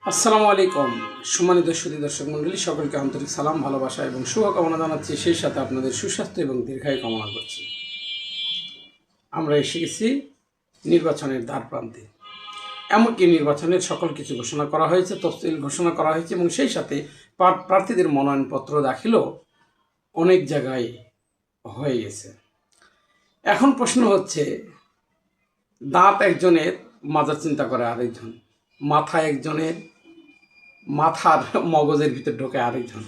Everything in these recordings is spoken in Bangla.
আসসালামু আলাইকুম সম্মানিত সুধী দর্শক মণ্ডলী, সকলকে আন্তরিক সালাম, ভালোবাসা এবং শুভকামনা জানাচ্ছি। সেই সাথে আপনাদের সুস্বাস্থ্য এবং দীর্ঘায়ু কামনা করছি। আমরা এসে গেছি নির্বাচনের দ্বার প্রান্তে। এমনকি নির্বাচনের সকল কিছু ঘোষণা করা হয়েছে, তফসিল ঘোষণা করা হয়েছে এবং সেই সাথে প্রার্থীদের মনোনয়নপত্র দাখিলও অনেক জায়গায় হয়ে গেছে। এখন প্রশ্ন হচ্ছে, দাঁত একজনের, মাজার চিন্তা করে আরেকজন, মাথা একজনের, মাথার মগজের ভিতর ঢোকে আরেকজন।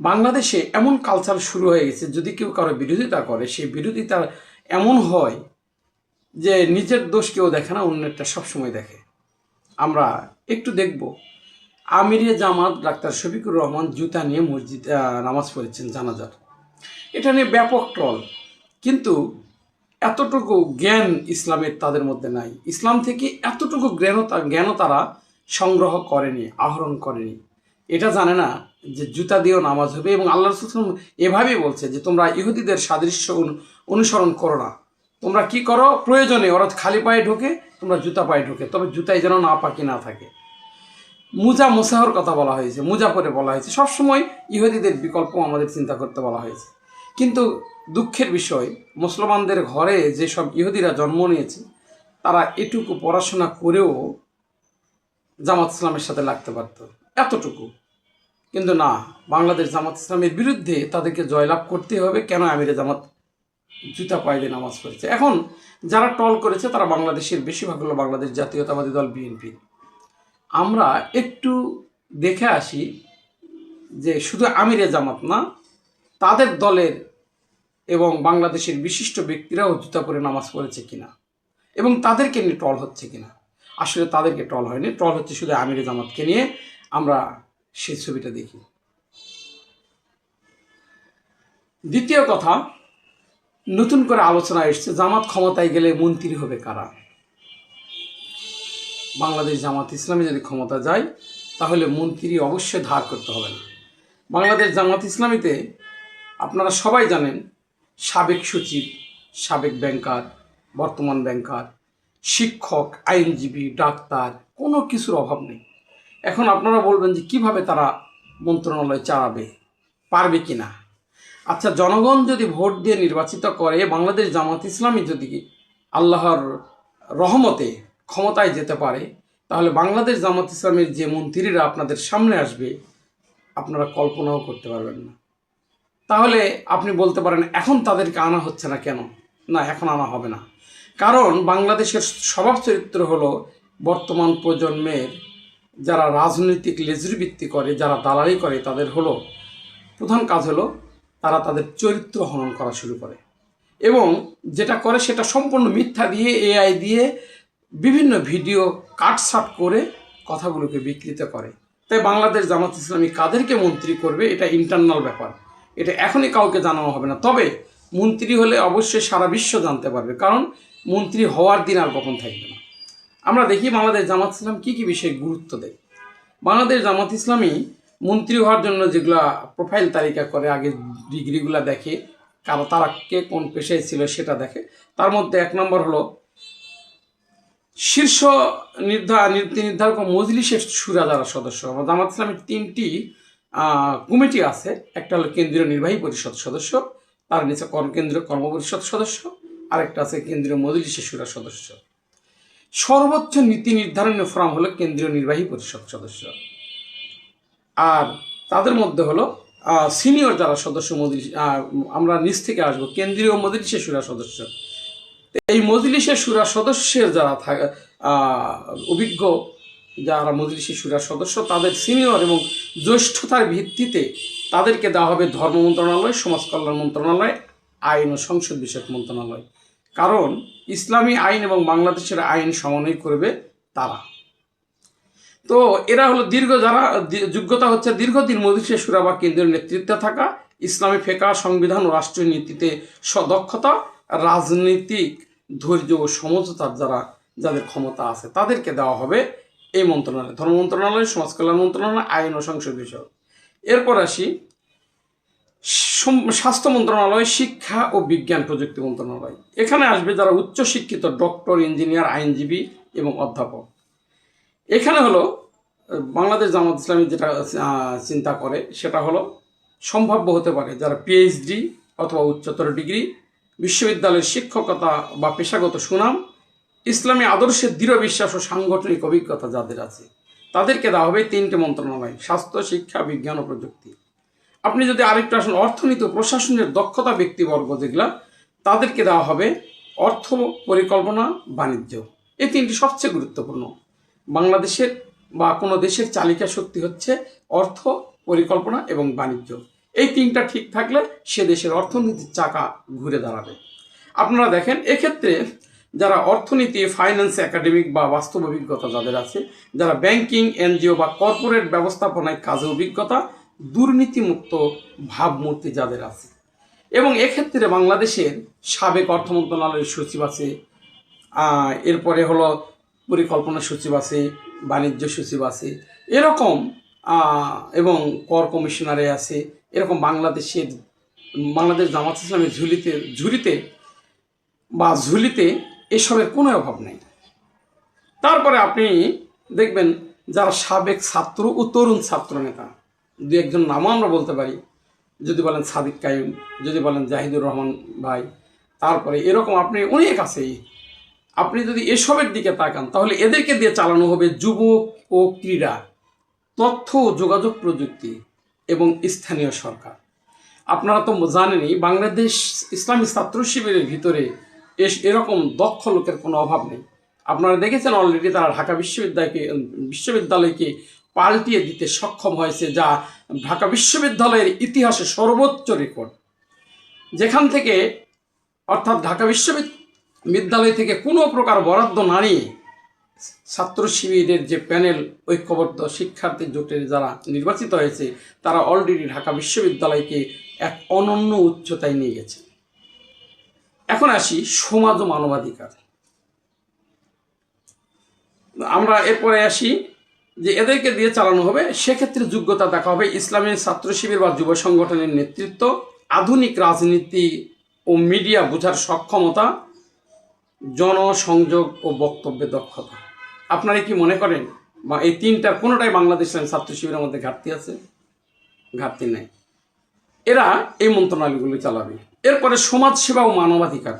বাংলাদেশে এমন কালচার শুরু হয়ে গেছে, যদি কেউ কারো বিরোধিতা করে, সেই বিরোধিতা এমন হয় যে নিজের দোষ কেউ দেখে না, অন্যেরটা সবসময় দেখে। আমরা একটু দেখব, আমিরে জামাত ডাক্তার শফিকুর রহমান জুতা নিয়ে মসজিদ নামাজ পড়েছেন জানাজার। এটা নিয়ে ব্যাপক ট্রল, কিন্তু এতটুকু জ্ঞান ইসলামের তাদের মধ্যে নাই। ইসলাম থেকে এতটুকু জ্ঞানও তারা সংগ্রহ করেনি, আহরণ করেনি। এটা জানে না যে জুতা দিয়েও নামাজ হবে, এবং আল্লাহ রাসূল এভাবেই বলছে যে তোমরা ইহুদিদের সাদৃশ্য অনুসরণ করো না। তোমরা কি করো, প্রয়োজনে ওরা খালি পায়ে ঢোকে, তোমরা জুতা পায়ে ঢোকে, তবে জুতায় যেন না পাকি না থাকে। মুজা মোসাহর কথা বলা হয়েছে, মুজা পরে বলা হয়েছে। সবসময় ইহুদিদের বিকল্প আমাদের চিন্তা করতে বলা হয়েছে। কিন্তু দুঃখের বিষয়, মুসলমানদের ঘরে যেসব ইহুদিরা জন্ম নিয়েছে, তারা এটুকু পড়াশোনা করেও জামাত ইসলামের সাথে লাগতে পারত, এতটুকু। কিন্তু না, বাংলাদেশ জামাত ইসলামের বিরুদ্ধে তাদেরকে জয়লাভ করতে হবে। কেন আমিরে জামাত জুতা পায়ে দিয়ে নামাজ পড়েছে? এখন যারা টল করেছে তারা বাংলাদেশের বেশিরভাগ হলো বাংলাদেশ জাতীয়তাবাদী দল বিএনপি। আমরা একটু দেখে আসি যে শুধু আমিরে জামাত না, তাদের দলের এবং বাংলাদেশের বিশিষ্ট ব্যক্তিরাও জুতা পরে নামাজ পড়েছে কিনা, এবং তাদেরকে নিয়ে ট্রল হচ্ছে কিনা। আসলে তাদেরকে ট্রল হয়নি, ট্রল হচ্ছে শুধু আমিরে জামাতকে নিয়ে। আমরা সেই ছবিটা দেখি। দ্বিতীয় কথা, নতুন করে আলোচনা এসছে, জামাত ক্ষমতায় গেলে মন্ত্রী হবে কারা। বাংলাদেশ জামাত ইসলামী যদি ক্ষমতা যায়, তাহলে মন্ত্রী অবশ্যই ধার করতে হবে না। বাংলাদেশ জামাত ইসলামীতে আপনারা সবাই জানেন, সাবেক সচিব, সাবেক ব্যাংকার, বর্তমান ব্যাংকার, শিক্ষক, আইনজীবী, ডাক্তার, কোনো কিছুর অভাব নেই। এখন আপনারা বলবেন যে কিভাবে তারা মন্ত্রণালয় চালাবে, পারবে কি না? আচ্ছা, জনগণ যদি ভোট দিয়ে নির্বাচিত করে, বাংলাদেশ জামাত ইসলামী যদি আল্লাহর রহমতে ক্ষমতায় যেতে পারে, তাহলে বাংলাদেশ জামাত ইসলামের যে মন্ত্রীরা আপনাদের সামনে আসবে, আপনারা কল্পনাও করতে পারবেন না। তাহলে আপনি বলতে পারেন এখন তাদেরকে আনা হচ্ছে না কেন? না, এখন আনা হবে না। কারণ বাংলাদেশের স্বভাব চরিত্র হলো, বর্তমান প্রজন্মের যারা রাজনৈতিক লেজুরিবৃত্তি করে, যারা দালালি করে, তাদের হলো প্রধান কাজ হলো তারা তাদের চরিত্র হনন করা শুরু করে, এবং যেটা করে সেটা সম্পূর্ণ মিথ্যা দিয়ে, এআই দিয়ে বিভিন্ন ভিডিও কাটছাট করে কথাগুলোকে বিকৃত করে। তাই বাংলাদেশ জামাত ইসলামী কাদেরকে মন্ত্রী করবে, এটা ইন্টারনাল ব্যাপার, এটা এখনই কাউকে জানানো হবে না। তবে মন্ত্রী হলে অবশ্যই সারা বিশ্ব জানতে পারবে, কারণ মন্ত্রী হওয়ার দিন আর কখন থাকবে না। আমরা দেখি বাংলাদেশ জামাত ইসলাম কী কী বিষয়ে গুরুত্ব দেয়। বাংলাদেশ জামাত ইসলামী মন্ত্রী হওয়ার জন্য যেগুলা প্রোফাইল তালিকা করে, আগে ডিগ্রিগুলা দেখে, তারা কে কোন পেশায় ছিল সেটা দেখে। তার মধ্যে 1 নম্বর হলো শীর্ষ নীতি নির্ধারক মজলিসের সুরা যারা সদস্য। জামাত ইসলামের 3টি কমিটি আছে। একটা হলো কেন্দ্রীয় নির্বাহী পরিষদ সদস্য, তার নিচে কেন্দ্রীয় কর্মপরিষদ সদস্য, আরেকটা আছে কেন্দ্রীয় মজলিসের সুরা সদস্য। সর্বোচ্চ নীতি নির্ধারণী ফোরাম হলো কেন্দ্রীয় নির্বাহী পরিষদ সদস্য। আর তাদের মধ্যে হলো সিনিয়র যারা সদস্য, মজলিস, আমরা নিচ থেকে আসবো, কেন্দ্রীয় মজলিসের সুরা সদস্য। এই মজলিসের সুরা সদস্যের যারা থাকে, অভিজ্ঞ যারা মজলিসের সুরা সদস্য, তাদের সিনিয়র এবং জ্যেষ্ঠতার ভিত্তিতে তাদেরকে দেওয়া হবে ধর্ম মন্ত্রণালয়, সমাজ কল্যাণ মন্ত্রণালয়, আইন ও সংসদ বিষয়ক মন্ত্রণালয়। কারণ ইসলামী আইন এবং বাংলাদেশের আইন সমন্বয় করবে তারা। তো এরা হলো যারা যোগ্যতা হচ্ছে দীর্ঘদিন মজলিসে সুরা বা কেন্দ্রীয় নেতৃত্বে থাকা, ইসলামী ফিকহ, সংবিধান ও রাষ্ট্রীয় নীতিতে সদক্ষতা, রাজনৈতিক ধৈর্য ও সমঝোতার যাদের ক্ষমতা আছে, তাদেরকে দেওয়া হবে এই মন্ত্রণালয়, ধর্ম মন্ত্রণালয়, সমাজ কল্যাণ মন্ত্রণালয়, আইন ও সংসদ বিষয়ক। এরপর আসি স্বাস্থ্য মন্ত্রণালয়, শিক্ষা ও বিজ্ঞান প্রযুক্তি মন্ত্রণালয়। এখানে আসবে যারা উচ্চশিক্ষিত, ডক্টর, ইঞ্জিনিয়ার, আইনজীবী এবং অধ্যাপক। এখানে হলো বাংলাদেশ জামাত ইসলামী যেটা চিন্তা করে সেটা হলো সম্ভাব্য হতে পারে যারা পিএইচডি অথবা উচ্চতর ডিগ্রি, বিশ্ববিদ্যালয়ের শিক্ষকতা বা পেশাগত সুনাম, ইসলামী আদর্শের দৃঢ় বিশ্বাস ও সাংগঠনিক অভিজ্ঞতা যাদের আছে তাদেরকে দেওয়া হবে 3টে মন্ত্রণালয়: স্বাস্থ্য, শিক্ষা, বিজ্ঞান ও প্রযুক্তি। আপনি যদি আরেকটু আসেন অর্থনীতি ও প্রশাসনের দক্ষতা ব্যক্তিবর্গ যেগুলা, তাদেরকে দেওয়া হবে অর্থ, পরিকল্পনা, বাণিজ্য। এই 3টি সবচেয়ে গুরুত্বপূর্ণ। বাংলাদেশের বা কোনো দেশের চালিকা শক্তি হচ্ছে অর্থ, পরিকল্পনা এবং বাণিজ্য। এই 3টা ঠিক থাকলে সে দেশের অর্থনীতির চাকা ঘুরে দাঁড়াবে। আপনারা দেখেন এক্ষেত্রে যারা অর্থনীতি, ফাইন্যান্স, একাডেমিক বা বাস্তব অভিজ্ঞতা যাদের আছে, যারা ব্যাংকিং, এনজিও বা কর্পোরেট ব্যবস্থাপনায় কাজে অভিজ্ঞতা, দুর্নীতিমুক্ত ভাবমূর্তি যাদের আছে, এবং এক্ষেত্রে বাংলাদেশের সাবেক অর্থ মন্ত্রণালয়ের সচিব আছে, এরপরে হলো পরিকল্পনা সচিব আছে, বাণিজ্য সচিব আছে, এরকম এবং কর কমিশনারে আছে, এরকম বাংলাদেশ জামাত ইসলামের ঝুলিতে এসবের কোনো অভাব নেই। তারপরে আপনি দেখবেন যারা সাবেক ছাত্র ও তরুণ ছাত্র নেতা, দু একজন নামও আমরা বলতে পারি, যদি বলেন সাদিক কাইম, যদি বলেন জাহিদুর রহমান ভাই, তারপরে এরকম আপনি অনেক আছে। আপনি যদি এসবের দিকে তাকান তাহলে এদেরকে দিয়ে চালানো হবে যুবক ও ক্রীড়া, তথ্য ও যোগাযোগ প্রযুক্তি এবং স্থানীয় সরকার। আপনারা তো জানেনই বাংলাদেশ ইসলামী ছাত্র শিবিরের ভিতরে এরকম দক্ষ লোকের কোনো অভাব নেই। আপনারা দেখেছেন অলরেডি তারা ঢাকা বিশ্ববিদ্যালয়কে পাল্টিয়ে দিতে সক্ষম হয়েছে, যা ঢাকা বিশ্ববিদ্যালয়ের ইতিহাসে সর্বোচ্চ রেকর্ড। যেখান থেকে অর্থাৎ ঢাকা বিশ্ববিদ্যালয় থেকে কোনো প্রকার বরাদ্দ না নিয়ে ছাত্র শিবিরের যে প্যানেল, ঐক্যবদ্ধ শিক্ষার্থী জোটের যারা নির্বাচিত হয়েছে, তারা অলরেডি ঢাকা বিশ্ববিদ্যালয়কে এক অনন্য উচ্চতায় নিয়ে গেছে। এখন আসি সমাজ ও মানবাধিকার। আমরা এরপরে আসি যে এদেরকে দিয়ে চালানো হবে, সেক্ষেত্রে যোগ্যতা দেখা হবে ইসলামী ছাত্র শিবির বা যুব সংগঠনের নেতৃত্ব, আধুনিক রাজনীতি ও মিডিয়া বোঝার সক্ষমতা, জনসংযোগ ও বক্তব্যে দক্ষতা। আপনারা কি মনে করেন বা এই 3টার কোনোটাই বাংলাদেশ ছাত্র শিবিরের মধ্যে ঘাটতি আছে? ঘাটতি নেই। এরা এই মন্ত্রণালয়গুলি চালাবে। এরপরে সমাজসেবা ও মানবাধিকার,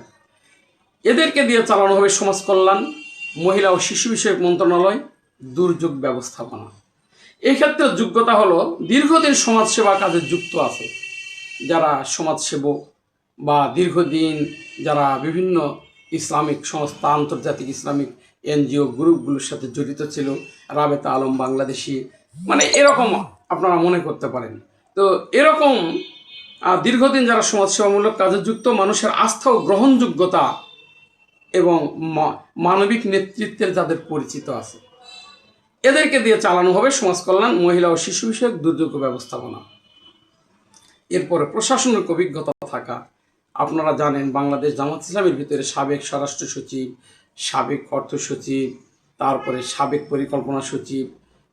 এদেরকে দিয়ে চালানো হবে সমাজ কল্যাণ, মহিলা ও শিশু বিষয়ক মন্ত্রণালয়, দুর্যোগ ব্যবস্থাপনা। এই ক্ষেত্রে যোগ্যতা হলো দীর্ঘদিন সমাজসেবা কাজে যুক্ত আছে, যারা সমাজসেবক বা দীর্ঘদিন যারা বিভিন্ন ইসলামিক সংস্থা, আন্তর্জাতিক ইসলামিক এনজিও গ্রুপগুলোর সাথে জড়িত ছিল, রাবেতা আলম বাংলাদেশি, মানে এরকম আপনারা মনে করতে পারেন। তো এরকম দীর্ঘদিন যারা সমাজসেবামূলক কাজে যুক্ত, মানুষের আস্থা ও গ্রহণযোগ্যতা এবং মানবিক নেতৃত্বের যাদের পরিচিত আছে, এদেরকে দিয়ে চালানো হবে সমাজ কল্যাণ, মহিলা ও শিশু বিষয়ক, দুর্যোগ ব্যবস্থাপনা। এরপরে প্রশাসনিক অভিজ্ঞতা থাকা, আপনারা জানেন বাংলাদেশ জামাত ইসলামের ভিতরে সাবেক স্বরাষ্ট্র সচিব, সাবেক অর্থ সচিব, তারপরে সাবেক পরিকল্পনা সচিব,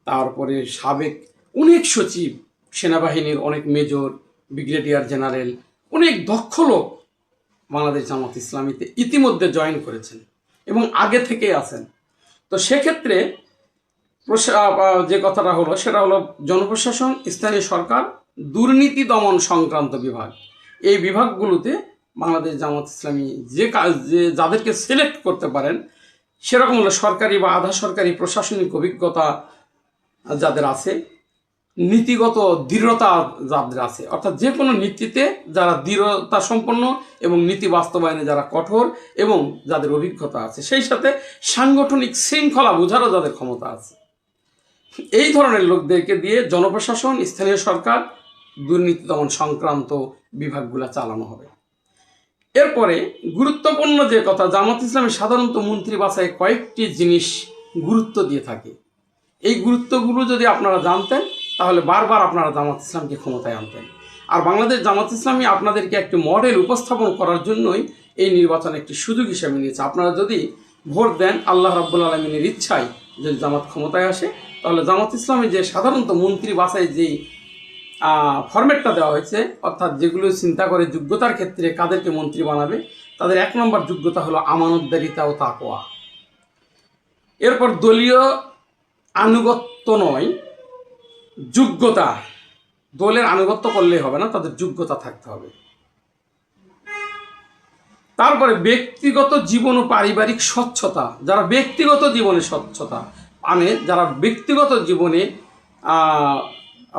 তারপরে সাবেক অনেক সচিব, সেনাবাহিনীর অনেক মেজর, ব্রিগেডিয়ার জেনারেল, অনেক দক্ষ লোক বাংলাদেশ জামাত ইসলামীতে ইতিমধ্যে জয়েন করেছেন এবং আগে থেকেই আছেন। তো সেক্ষেত্রে যে কথাটা হলো সেটা হলো জনপ্রশাসন, স্থানীয় সরকার, দুর্নীতি দমন সংক্রান্ত বিভাগ। এই বিভাগগুলোতে বাংলাদেশ জামাত ইসলামী যাদেরকে সিলেক্ট করতে পারেন, সেরকম হলো সরকারি বা আধা সরকারি প্রশাসনিক অভিজ্ঞতা যাদের আছে, নীতিগত দৃঢ়তা যাদের আছে, অর্থাৎ যে কোনো নীতিতে যারা দৃঢ়তা সম্পন্ন এবং নীতি বাস্তবায়নে যারা কঠোর এবং যাদের অভিজ্ঞতা আছে, সেই সাথে সাংগঠনিক শৃঙ্খলা বোঝারও যাদের ক্ষমতা আছে, এই ধরনের লোকদেরকে দিয়ে জনপ্রশাসন, স্থানীয় সরকার, দুর্নীতি দমন সংক্রান্ত বিভাগগুলো চালানো হবে। এরপরে গুরুত্বপূর্ণ যে কথা, জামাত ইসলামী সাধারণত মন্ত্রী বাছাই কয়েকটি জিনিস গুরুত্ব দিয়ে থাকে। এই গুরুত্বগুলো যদি আপনারা জানতেন তাহলে বারবার আপনারা জামাত ইসলামকে ক্ষমতায় আনতেন। আর বাংলাদেশ জামাত ইসলামী আপনাদেরকে একটি মডেল উপস্থাপন করার জন্যই এই নির্বাচন একটি সুযোগ হিসেবে নিয়েছে। আপনারা যদি ভোট দেন, আল্লাহ রাব্বুল আলামিনের ইচ্ছায় যদি জামাত ক্ষমতায় আসে, তাহলে জামাত ইসলামী যে সাধারণত মন্ত্রী বাছাই যেই ফরম্যাটটা দেওয়া হয়েছে, অর্থাৎ যেগুলো চিন্তা করে যোগ্যতার ক্ষেত্রে কাদেরকে মন্ত্রী বানাবে, তাদের 1 নম্বর যোগ্যতা হলো আমানতদারিতা ও তাকওয়া। এরপর দলীয় আনুগত্য নয়, যোগ্যতা। দলের আনুগত্য করলেই হবে না, তাদের যোগ্যতা থাকতে হবে। তারপরে ব্যক্তিগত জীবন ও পারিবারিক স্বচ্ছতা। যারা ব্যক্তিগত জীবনে স্বচ্ছতা মানে যারা ব্যক্তিগত জীবনে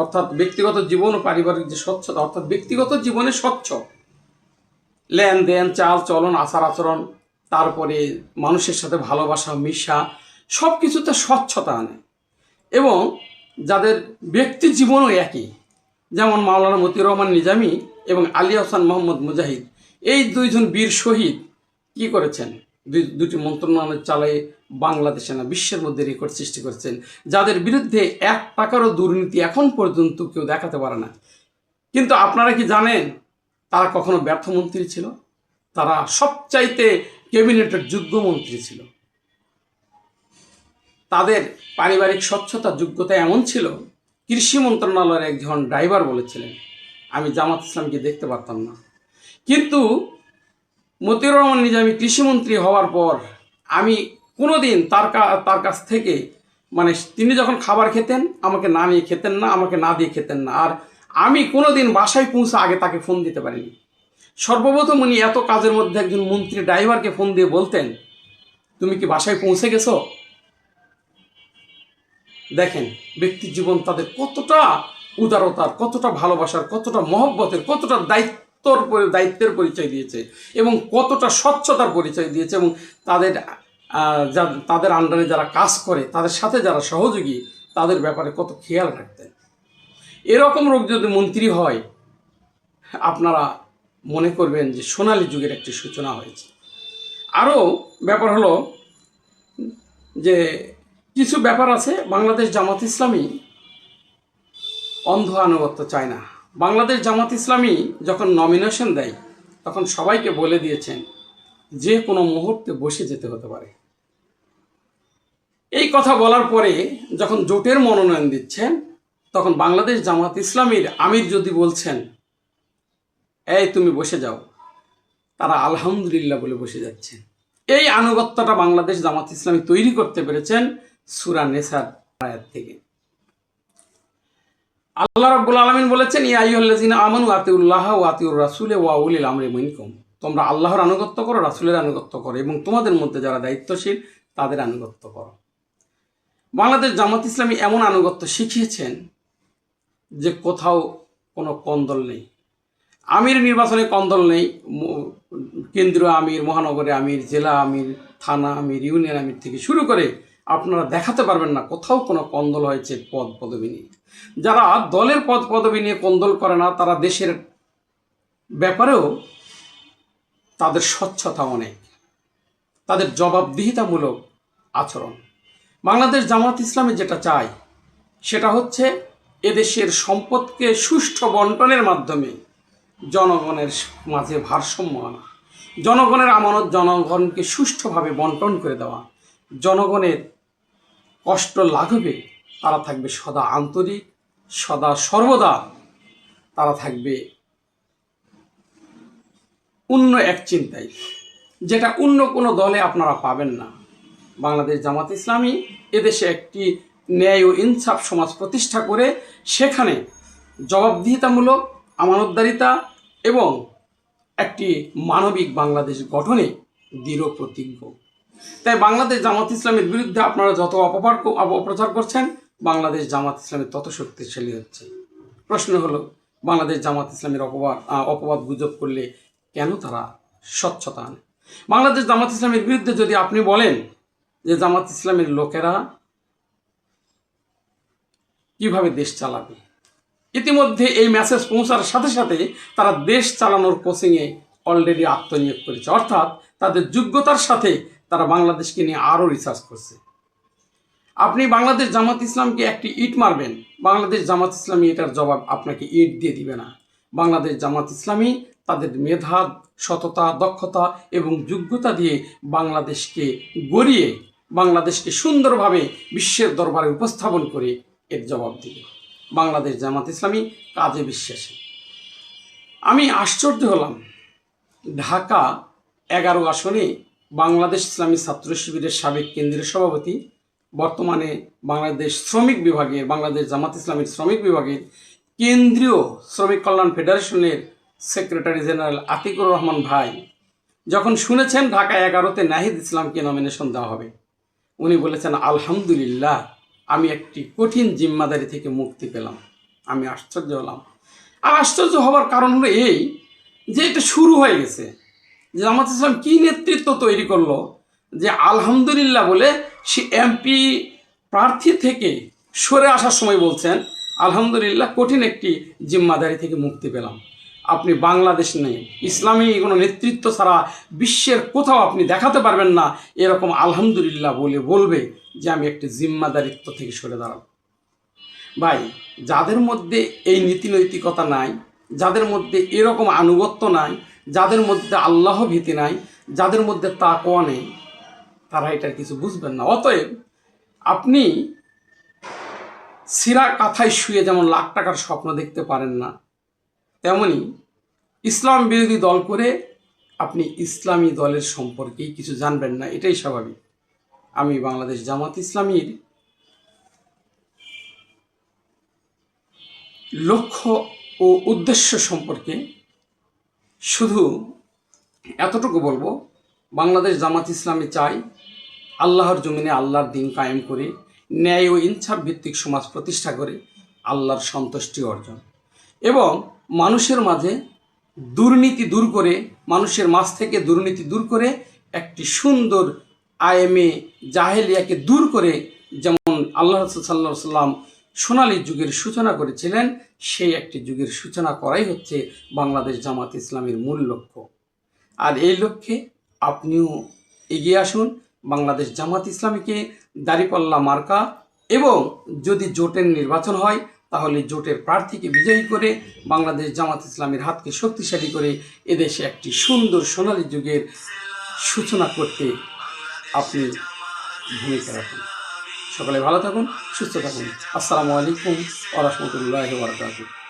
অর্থাৎ ব্যক্তিগত জীবন ও পারিবারিক যে স্বচ্ছতা, অর্থাৎ ব্যক্তিগত জীবনে স্বচ্ছ, লেনদেন, চাল চলন, আচার আচরণ, তারপরে মানুষের সাথে ভালোবাসা, মিশা, সব কিছুতে স্বচ্ছতা আনে। এবং যাদের ব্যক্তি জীবনও একই, যেমন মাওলানা মতিউর রহমান নিজামী এবং আলী হাসান মোহাম্মদ মুজাহিদ, এই দুইজন বীর শহীদ কি করেছেন? দুটি মন্ত্রণালয় চালিয়ে বাংলাদেশে না বিশ্বের মধ্যে রেকর্ড সৃষ্টি করেছেন, যাদের বিরুদ্ধে 1 টাকারও দুর্নীতি এখন পর্যন্ত কেউ দেখাতে পারে না। কিন্তু আপনারা কি জানেন তারা কখনো ব্যর্থ মন্ত্রী ছিল? তারা সবচাইতে ক্যাবিনেটের যোগ্য মন্ত্রী ছিল। তাদের পারিবারিক স্বচ্ছতা, যোগ্যতা এমন ছিল, কৃষি মন্ত্রণালয়ের একজন ড্রাইভার বলেছিলেন, আমি জামাত ইসলামকে দেখতে পারতাম না, কিন্তু মতিউর রহমান নিজামী কৃষিমন্ত্রী হওয়ার পর আমি কোনোদিন তার কাছ থেকে, মানে তিনি যখন খাবার খেতেন আমাকে না নিয়ে খেতেন না, আমাকে না দিয়ে খেতেন না, আর আমি কোনোদিন বাসায় পৌঁছে আগে তাকে ফোন দিতে পারিনি। সর্বপ্রথম উনি এত কাজের মধ্যে একজন মন্ত্রী ড্রাইভারকে ফোন দিয়ে বলতেন, তুমি কি বাসায় পৌঁছে গেছো? দেখেন ব্যক্তি জীবন তাদের কতটা উদারতার, কতটা ভালোবাসার, কতটা মহব্বতের, কতটা দায়িত্বের পরিচয় দিয়েছে এবং কতটা স্বচ্ছতার পরিচয় দিয়েছে। এবং তাদের আন্ডারে যারা কাজ করে, তাদের সাথে যারা সহযোগী, তাদের ব্যাপারে কত খেয়াল রাখতেন। এরকম লোক যদি মন্ত্রী হয়, আপনারা মনে করবেন যে সোনালী যুগের একটি সূচনা হয়েছে। আরও ব্যাপার হলো যে কিছু ব্যাপার আছে, বাংলাদেশ জামাত ইসলামী অন্ধ আনুগত্য চায় না। বাংলাদেশ জামাত ইসলামী যখন নমিনেশন দেয় তখন সবাইকে বলে দিয়েছেন যে কোনো মুহূর্তে বসে যেতে হতে পারে। এই কথা বলার পরে যখন জোটের মনোনয়ন দিচ্ছেন, তখন বাংলাদেশ জামাত ইসলামীর আমির যদি বলছেন এই তুমি বসে যাও, তারা আলহামদুলিল্লাহ বলে বসে যাচ্ছেন। এই আনুগত্যটা বাংলাদেশ জামাত ইসলামী তৈরি করতে পেরেছেন সূরা নেসার আয়াত থেকে। আল্লাহ রাব্বুল আলামিন বলেছেন, ইয়া আইয়ুহাল্লাযিনা আমানু আতিউল্লাহ ওয়া আতিউর রাসূল ওয়া উলিল আমরি মিনকুম। তোমরা আল্লাহর আনুগত্য করো, রাসূলের আনুগত্য করো এবং তোমাদের মধ্যে যারা দায়িত্বশীল তাদের আনুগত্য করো। বাংলাদেশ জামাত ইসলামী এমন আনুগত্য শিখিয়েছেন যে কোথাও কোনো কন্দল নেই। আমির নির্বাচনে কন্দল নেই। কেন্দ্রীয় আমির, মহানগরে আমির, জেলা আমির, থানা আমির, ইউনিয়ন আমির থেকে শুরু করে আপনারা দেখাতে পারবেন না কোথাও কোনো কন্দল হয়েছে পদ পদবি নিয়ে। যারা দলের পদ পদবি নিয়ে কন্দল করে না, তারা দেশের ব্যাপারেও তাদের স্বচ্ছতা অনেক, তাদের জবাবদিহিতামূলক আচরণ। বাংলাদেশ জামাত ইসলামী যেটা চায় সেটা হচ্ছে এদেশের সম্পদকে সুষ্ঠু বন্টনের মাধ্যমে জনগণের মাঝে ভারসাম্য আনা, জনগণের আমানত জনগণকে সুষ্ঠুভাবে বন্টন করে দেওয়া, জনগণের কষ্ট লাঘবে তারা থাকবে সদা আন্তরিক, সদা সর্বদা তারা থাকবে অন্য এক চিন্তায়, যেটা অন্য কোনো দলে আপনারা পাবেন না। বাংলাদেশ জামাত ইসলামী এদেশে একটি ন্যায় ও ইনসাফ সমাজ প্রতিষ্ঠা করে সেখানে জবাবদিহিতামূলক, আমানতদারিতা এবং একটি মানবিক বাংলাদেশ গঠনে দৃঢ় প্রতিজ্ঞ। তাই বাংলাদেশ জামাত ইসলামের বিরুদ্ধে আপনারা যত অপপ্রচার করছেন, বাংলাদেশ জামাত ইসলামের তত শক্তিশালী হচ্ছে। প্রশ্ন হলো, বাংলাদেশ জামাত ইসলামের অপবাদ গুজব করলে কেন তারা স্বচ্ছতা আনে? বাংলাদেশ জামাত ইসলামের বিরুদ্ধে যদি আপনি বলেন যে জামাত ইসলামের লোকেরা কিভাবে দেশ চালাবে, ইতিমধ্যে এই মেসেজ পৌঁছার সাথে সাথে তারা দেশ চালানোর কোচিংয়ে অলরেডি আত্মনিয়োগ করেছে, অর্থাৎ তাদের যোগ্যতার সাথে তারা বাংলাদেশকে নিয়ে আরও রিসার্চ করছে। আপনি বাংলাদেশ জামাত ইসলামকে একটি ইট মারবেন, বাংলাদেশ জামাত ইসলামী এটার জবাব আপনাকে ইট দিয়ে দিবে না। বাংলাদেশ জামাত ইসলামী তাদের মেধা, সততা, দক্ষতা এবং যোগ্যতা দিয়ে বাংলাদেশকে গড়িয়ে, বাংলাদেশকে সুন্দরভাবে বিশ্বের দরবারে উপস্থাপন করে এর জবাব দিবে। বাংলাদেশ জামাত ইসলামী কাজে বিশ্বাসী। আমি আশ্চর্য হলাম, ঢাকা 11 আসনে বাংলাদেশ ইসলামী ছাত্র শিবিরের সাবেক কেন্দ্রীয় সভাপতি বর্তমানে বাংলাদেশ শ্রমিক বিভাগের, বাংলাদেশ জামাত ইসলামীর শ্রমিক বিভাগের কেন্দ্রীয় শ্রমিক কল্যাণ ফেডারেশনের সেক্রেটারি জেনারেল আতিকুর রহমান ভাই যখন শুনেছেন ঢাকা 11-তে নাহিদ ইসলামকে নমিনেশন দেওয়া হবে, উনি বলেছেন আলহামদুলিল্লাহ, আমি একটি কঠিন জিম্মাদারি থেকে মুক্তি পেলাম। আমি আশ্চর্য হলাম। আর আশ্চর্য হওয়ার কারণ হলো এই যে এটা শুরু হয়ে গেছে, যে জামাত ইসলাম কী নেতৃত্ব তৈরি করলো যে আলহামদুলিল্লাহ বলে সে এমপি প্রার্থী থেকে সরে আসার সময় বলছেন আলহামদুলিল্লাহ কঠিন একটি জিম্মাদারি থেকে মুক্তি পেলাম। আপনি বাংলাদেশ নেই, ইসলামী কোনো নেতৃত্ব ছাড়া বিশ্বের কোথাও আপনি দেখাতে পারবেন না এরকম আলহামদুলিল্লাহ বলবে যে আমি একটি জিম্মাদারিত্ব থেকে সরে দাঁড়াবো। ভাই, যাদের মধ্যে এই নীতি নৈতিকতা নাই, যাদের মধ্যে এরকম আনুগত্য নাই, যাদের মধ্যে আল্লাহ ভীতি নাই, যাদের মধ্যে তাকওয়া নেই, তারা এটার কিছু বুঝবেন না। অতএব আপনি সিরা কাথায় শুয়ে যেমন লাখ টাকার স্বপ্ন দেখতে পারেন না, তেমনি ইসলাম বিরোধী দল করে আপনি ইসলামী দলের সম্পর্কেই কিছু জানবেন না, এটাই স্বাভাবিক। আমি বাংলাদেশ জামাত ইসলামীর লক্ষ্য ও উদ্দেশ্য সম্পর্কে শুধু এতটুকু বলবো, বাংলাদেশ জামাত ইসলামী চাই আল্লাহর জমিনে আল্লাহর দিন কায়েম করে ন্যায় ও ইনসাফ ভিত্তিক সমাজ প্রতিষ্ঠা করে আল্লাহর সন্তুষ্টি অর্জন এবং মানুষের মাঝে দুর্নীতি দূর করে, মানুষের মাঝ থেকে দুর্নীতি দূর করে একটি সুন্দর আইএমএ জাহেলিয়াকে দূর করে, যেমন আল্লাহ রাসূল সাল্লাল্লাহু আলাইহি ওয়াসাল্লাম সোনালী যুগের সূচনা করেছিলেন, সেই একটি যুগের সূচনা করাই হচ্ছে বাংলাদেশ জামাত ইসলামীর মূল লক্ষ্য। আর এই লক্ষ্যে আপনিও এগিয়ে আসুন। বাংলাদেশ জামাত ইসলামীকে দাঁড়িপাল্লা মার্কা এবং যদি জোটের নির্বাচন হয় তাহলে জোটের প্রার্থীকে বিজয়ী করে বাংলাদেশ জামাত ইসলামীর হাতকে শক্তিশালী করে এদেশে একটি সুন্দর সোনালী যুগের সূচনা করতে আপনি ভূমিকা রাখুন। সকলে ভালো থাকুন, সুস্থ থাকুন। আসসালামু আলাইকুম ওয়া রাহমাতুল্লাহি ওয়া বারাকাতুহু।